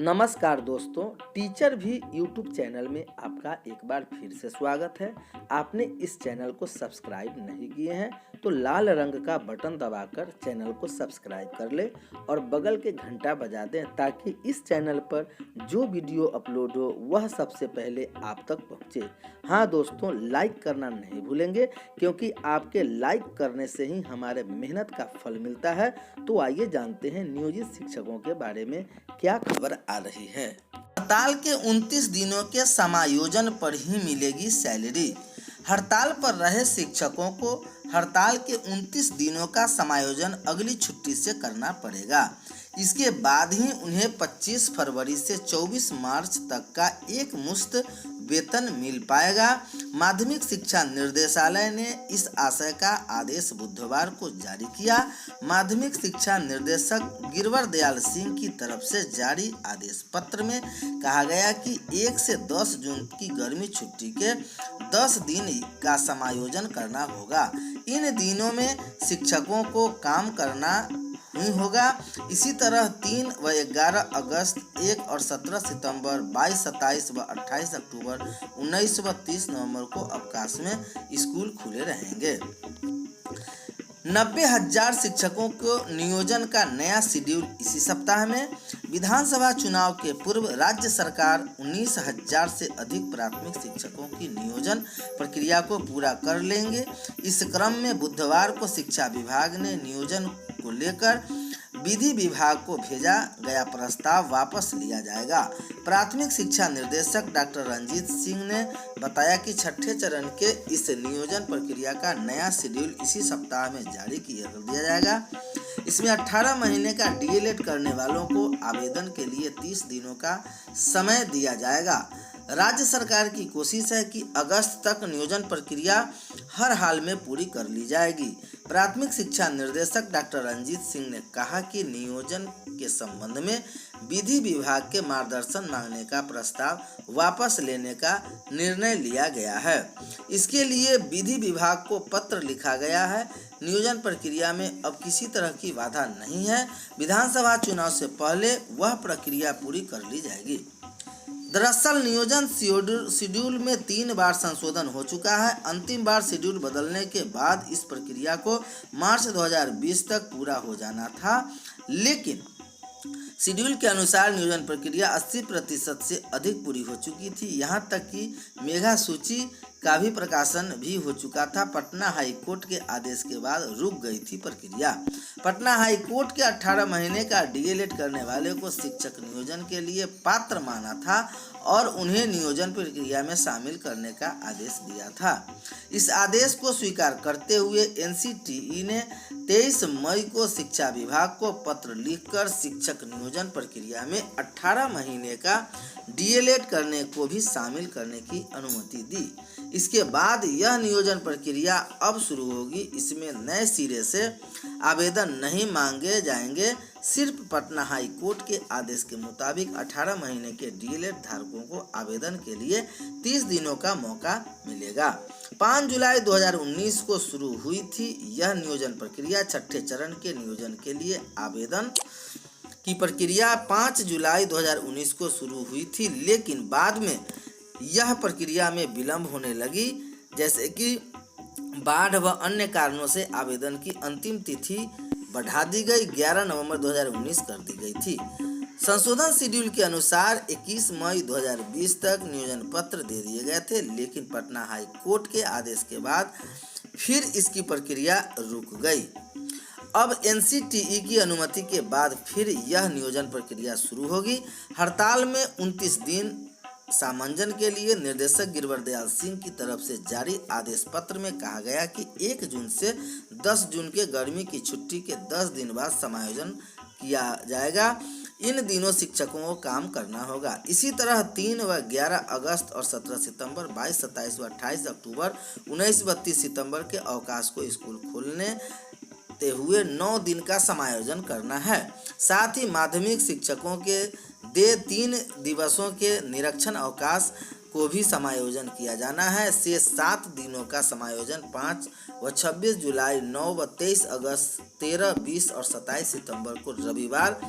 नमस्कार दोस्तों, टीचर भी यूट्यूब चैनल में आपका एक बार फिर से स्वागत है। आपने इस चैनल को सब्सक्राइब नहीं किए हैं तो लाल रंग का बटन दबाकर चैनल को सब्सक्राइब कर ले और बगल के घंटा बजा दें ताकि इस चैनल पर जो वीडियो अपलोड हो वह सबसे पहले आप तक पहुंचे। हाँ दोस्तों, लाइक करना नहीं भूलेंगे क्योंकि आपके लाइक करने से ही हमारे मेहनत का फल मिलता है। तो आइए जानते हैं नियोजित शिक्षकों के बारे में क्या खबर आ रही है। हड़ताल के 29 दिनों के समायोजन पर ही मिलेगी सैलरी। हड़ताल पर रहे शिक्षकों को हड़ताल के 29 दिनों का समायोजन अगली छुट्टी से करना पड़ेगा। इसके बाद ही उन्हें 25 फरवरी से 24 मार्च तक का एक मुश्त वेतन मिल पाएगा। माध्यमिक शिक्षा निर्देशालय ने इस आशय का आदेश बुधवार को जारी किया। माध्यमिक शिक्षा निर्देशक गिरवर दयाल सिंह की तरफ से जारी आदेश पत्र में कहा गया कि 1 से 10 जून की गर्मी छुट्टी के 10 दिन का समायोजन करना होगा। इन दिनों में शिक्षकों को काम करना नहीं होगा। इसी तरह 3 व 11 अगस्त, 1 और 17 सितंबर, 22, 27 व 28 अक्टूबर, 19 व 30 नवंबर को अवकाश में स्कूल खुले रहेंगे। 90,000 शिक्षकों को नियोजन का नया शेड्यूल इसी सप्ताह में। विधानसभा चुनाव के पूर्व राज्य सरकार 19,000 से अधिक प्राथमिक शिक्षकों की नियोजन प्रक्रिया को पूरा कर लेंगे। इस क्रम में बुधवार को शिक्षा विभाग ने नियोजन को लेकर विधि विभाग को भेजा गया प्रस्ताव वापस लिया जाएगा। प्राथमिक शिक्षा निर्देशक डॉक्टर रंजीत सिंह ने बताया कि छठे चरण के इस नियोजन प्रक्रिया का नया शेड्यूल इसी सप्ताह में जारी किया दिया जाएगा। इसमें 18 महीने का डीएलएड करने वालों को आवेदन के लिए 30 दिनों का समय दिया जाएगा। राज्य सरकार की कोशिश है कि अगस्त तक नियोजन प्रक्रिया हर हाल में पूरी कर ली जाएगी। प्राथमिक शिक्षा निर्देशक डॉक्टर रंजीत सिंह ने कहा कि नियोजन के संबंध में विधि विभाग के मार्गदर्शन मांगने का प्रस्ताव वापस लेने का निर्णय लिया गया है। इसके लिए विधि विभाग को पत्र लिखा गया है। नियोजन प्रक्रिया में अब किसी तरह की बाधा नहीं है। विधानसभा चुनाव से पहले वह प्रक्रिया पूरी कर ली जाएगी। दरअसल नियोजन शेड्यूल में 3 बार संशोधन हो चुका है। अंतिम बार शेड्यूल बदलने के बाद इस प्रक्रिया को मार्च 2020 तक पूरा हो जाना था, लेकिन शेड्यूल के अनुसार नियोजन प्रक्रिया 80% से अधिक पूरी हो चुकी थी। यहां तक कि मेगा सूची का भी प्रकाशन भी हो चुका था। पटना हाई कोर्ट के आदेश के बाद रुक गई थी प्रक्रिया। पटना हाई कोर्ट के 18 महीने का डीएलएड करने वाले को शिक्षक नियोजन के लिए पात्र माना था और उन्हें नियोजन प्रक्रिया में शामिल करने का आदेश दिया था। इस आदेश को स्वीकार करते हुए एनसीटीई ने 23 मई को शिक्षा विभाग को पत्र लिखकर शिक्षक नियोजन प्रक्रिया में 18 महीने का डीएलएड करने को भी शामिल करने की अनुमति दी। इसके बाद यह नियोजन प्रक्रिया अब शुरू होगी। इसमें नए सिरे से आवेदन नहीं मांगे जाएंगे। सिर्फ पटना हाई कोर्ट के आदेश के मुताबिक 18 महीने के डीएलएड धारकों को आवेदन के लिए 30 दिनों का मौका मिलेगा। 5 जुलाई 2019 को शुरू हुई थी यह नियोजन प्रक्रिया। छठे चरण के नियोजन के लिए आवेदन की प्रक्रिया 5 जुलाई 2019 को शुरू हुई थी, लेकिन बाद में यह प्रक्रिया में विलंब होने लगी, जैसे कि बाढ़ व अन्य कारणों से आवेदन की अंतिम तिथि बढ़ा दी गई। 11 नवंबर 2019 कर दी गई थी। संशोधन शेड्यूल के अनुसार 21 मई 2020 तक नियोजन पत्र दे दिए गए थे, लेकिन पटना हाई कोर्ट के आदेश के बाद फिर इसकी प्रक्रिया रुक गई। अब एनसीटीई की अनुमति के बाद फिर यह नियोजन प्रक्रिया शुरू होगी। हड़ताल में 29 दिन सामंजन के लिए निर्देशक गिरवर दयाल सिंह की तरफ से जारी आदेश पत्र में कहा गया कि 1 जून से 10 जून के गर्मी की छुट्टी के 10 दिन बाद समायोजन किया जाएगा। इन दिनों शिक्षकों को काम करना होगा। इसी तरह 3 व 11 अगस्त और 17 सितंबर, 22, 27 व 28 अक्टूबर, 19 व 30 सितंबर के अवकाश को स्कूल खोलने हुए 9 दिन का समायोजन करना है। साथ ही माध्यमिक शिक्षकों के 3 दिवसों के निरीक्षण अवकाश को भी समायोजन किया जाना है। शेष 7 दिनों का समायोजन 5 व 26 जुलाई, 9 व 23 अगस्त, 13, 20 और 27 सितंबर को रविवार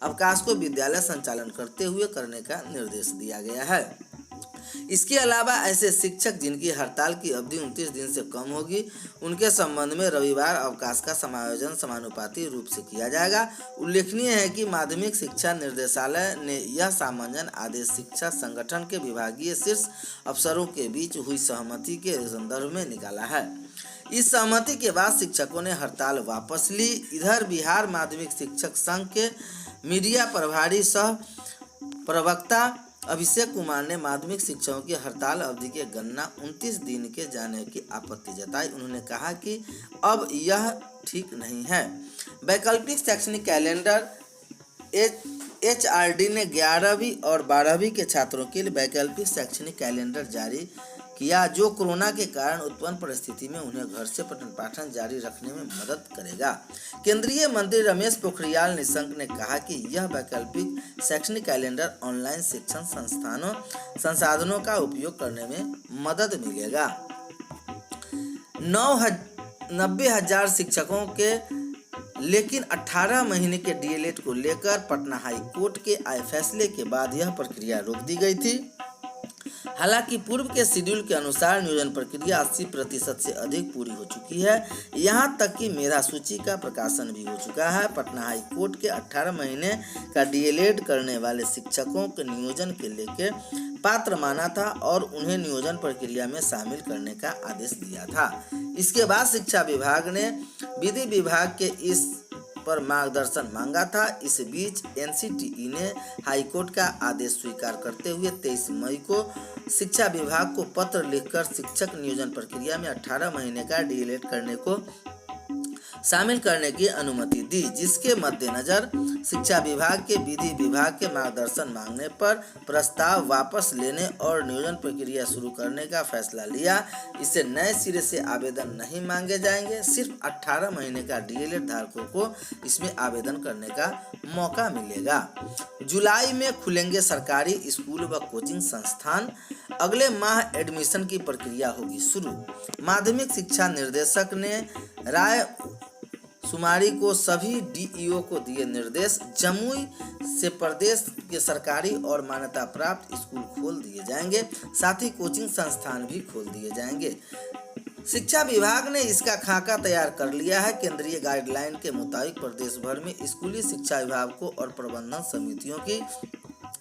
अवकाश को विद्यालय संचालन करते हुए करने का निर्देश दिया गया है। इसके अलावा ऐसे शिक्षक जिनकी हड़ताल की अवधि 29 दिन से कम होगी, उनके संबंध में रविवार अवकाश का समायोजन समानुपाती रूप से किया जाएगा। उल्लेखनीय है कि माध्यमिक शिक्षा निर्देशालय ने यह सामंजन आदेश शिक्षा संगठन के विभागीय शीर्ष अफसरों के बीच हुई सहमति के संदर्भ में निकाला है। इस सहमति के बाद शिक्षकों ने हड़ताल वापस ली। इधर बिहार माध्यमिक शिक्षक संघ के मीडिया प्रभारी सह प्रवक्ता अभिषेक कुमार ने माध्यमिक शिक्षकों की हड़ताल अवधि के गणना 29 दिन के जाने की आपत्ति जताई। उन्होंने कहा कि अब यह ठीक नहीं है। वैकल्पिक शैक्षणिक कैलेंडर HRD ने 11वीं और 12वीं के छात्रों के लिए वैकल्पिक शैक्षणिक कैलेंडर जारी किया, जो कोरोना के कारण उत्पन्न परिस्थिति में उन्हें घर से पठन पाठन जारी रखने में मदद करेगा। केंद्रीय मंत्री रमेश पोखरियाल निशंक ने कहा कि यह वैकल्पिक शैक्षणिक कैलेंडर ऑनलाइन शिक्षण संसाधनों का उपयोग करने में मदद मिलेगा। 90,000 शिक्षकों के लेकिन 18 महीने के DLED को लेकर पटना हाई कोर्ट के आए फैसले के बाद यह प्रक्रिया रोक दी गई थी। हालांकि पूर्व के शेड्यूल के अनुसार नियोजन प्रक्रिया 80% से अधिक पूरी हो चुकी है। यहां तक कि मेधा सूची का प्रकाशन भी हो चुका है। पटना हाई कोर्ट के 18 महीने का DLED करने वाले शिक्षकों के नियोजन के लेके पात्र माना था और उन्हें नियोजन प्रक्रिया में शामिल करने का आदेश दिया था। इसके बाद शिक्षा विभाग ने विधि विभाग के इस पर मार्गदर्शन मांगा था। इस बीच NCTE ने हाईकोर्ट का आदेश स्वीकार करते हुए 23 मई को शिक्षा विभाग को पत्र लिखकर शिक्षक नियोजन प्रक्रिया में 18 महीने का DLED करने को शामिल करने की अनुमति दी, जिसके मद्देनजर शिक्षा विभाग के विधि विभाग के मार्गदर्शन मांगने पर प्रस्ताव वापस लेने और नियोजन प्रक्रिया शुरू करने का फैसला लिया। इससे नए सिरे से आवेदन नहीं मांगे जाएंगे। सिर्फ 18 महीने का DLED धारकों को इसमें आवेदन करने का मौका मिलेगा। जुलाई में खुलेंगे सरकारी स्कूल व कोचिंग संस्थान। अगले माह एडमिशन की प्रक्रिया होगी शुरू। माध्यमिक शिक्षा निर्देशक ने राय सुमारी को सभी DEO को दिए निर्देश। जमुई से प्रदेश के सरकारी और मान्यता प्राप्त स्कूल खोल दिए जाएंगे, साथ ही कोचिंग संस्थान भी खोल दिए जाएंगे। शिक्षा विभाग ने इसका खाका तैयार कर लिया है। केंद्रीय गाइडलाइन के मुताबिक प्रदेश भर में स्कूली शिक्षा विभाग को और प्रबंधन समितियों की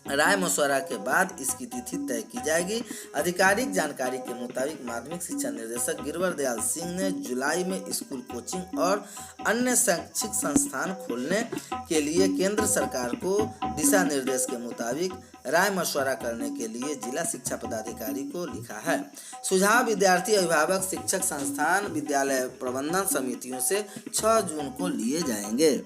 राय मशवरा के बाद इसकी तिथि तय की जाएगी। आधिकारिक जानकारी के मुताबिक माध्यमिक शिक्षा निर्देशक गिरवर दयाल सिंह ने जुलाई में स्कूल, कोचिंग और अन्य शैक्षिक संस्थान खोलने के लिए केंद्र सरकार को दिशा निर्देश के मुताबिक राय मशवरा करने के लिए जिला शिक्षा पदाधिकारी को लिखा है। सुझाव विद्यार्थी, अभिभावक, शिक्षक संस्थान, विद्यालय प्रबंधन समितियों से 6 जून को लिए जाएंगे।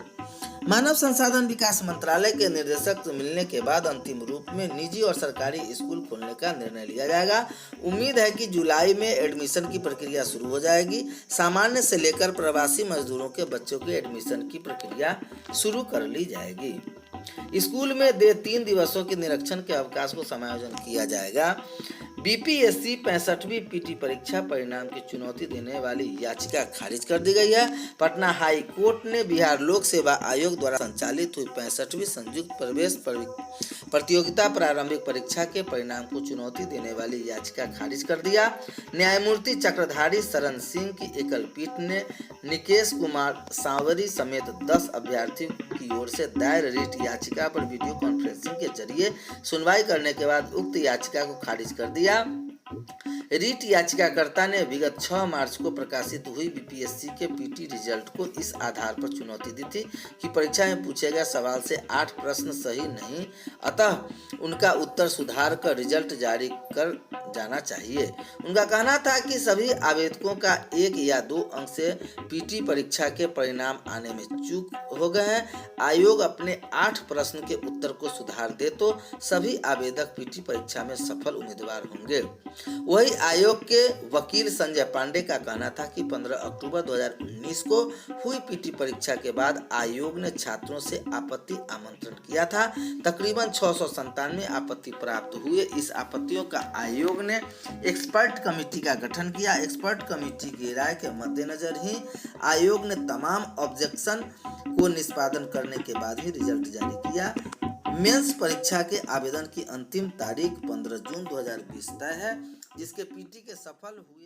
मानव संसाधन विकास मंत्रालय के निर्देशक मिलने के बाद अंतिम रूप में निजी और सरकारी स्कूल खोलने का निर्णय लिया जाएगा। उम्मीद है कि जुलाई में एडमिशन की प्रक्रिया शुरू हो जाएगी। सामान्य से लेकर प्रवासी मजदूरों के बच्चों की एडमिशन की प्रक्रिया शुरू कर ली जाएगी। स्कूल में 3 दिवसों के निरीक्षण के अवकाश को समायोजन किया जाएगा। BPSC 65वीं PT परीक्षा परिणाम की चुनौती देने वाली याचिका खारिज कर दी गई है। पटना हाई कोर्ट ने बिहार लोक सेवा आयोग द्वारा संचालित हुई 65वीं संयुक्त प्रवेश प्रतियोगिता प्रारंभिक परीक्षा के परिणाम को चुनौती देने वाली याचिका खारिज कर दिया। न्यायमूर्ति चक्रधारी शरण सिंह की एकल पीठ ने निकेश कुमार सांवरी समेत 10 अभ्यर्थियों की ओर से दायर रिट याचिका पर वीडियो कॉन्फ्रेंसिंग के जरिए सुनवाई करने के बाद उक्त याचिका को खारिज कर दिया। रिट याचिकाकर्ता ने विगत 6 मार्च को प्रकाशित हुई BPSC के PT रिजल्ट को इस आधार पर चुनौती दी थी कि परीक्षा में पूछे गए सवाल से 8 प्रश्न सही नहीं, अतः उनका उत्तर सुधार कर रिजल्ट जारी कर जाना चाहिए। उनका कहना था कि सभी आवेदकों का 1 या 2 अंक से PT परीक्षा के परिणाम आने में चूक हो गए हैं। आयोग अपने 8 प्रश्न के उत्तर को सुधार दे तो सभी आवेदक PT परीक्षा में सफल उम्मीदवार होंगे। वही आयोग के वकील संजय पांडे का कहना था कि 15 अक्टूबर 2019 को हुई पीटी परीक्षा के बाद आयोग ने छात्रों से आपत्ति आमंत्रण किया था। तकरीबन 697 आपत्ति प्राप्त हुए। इस आपत्तियों का आयोग ने एक्सपर्ट कमेटी का गठन किया। एक्सपर्ट कमेटी की राय के मद्देनजर ही आयोग ने तमाम ऑब्जेक्शन को निष्पादन करने के बाद ही रिजल्ट जारी किया। मेंस परीक्षा के आवेदन की अंतिम तारीख 15 जून 2020 तय है, जिसके पीटी के सफल हुए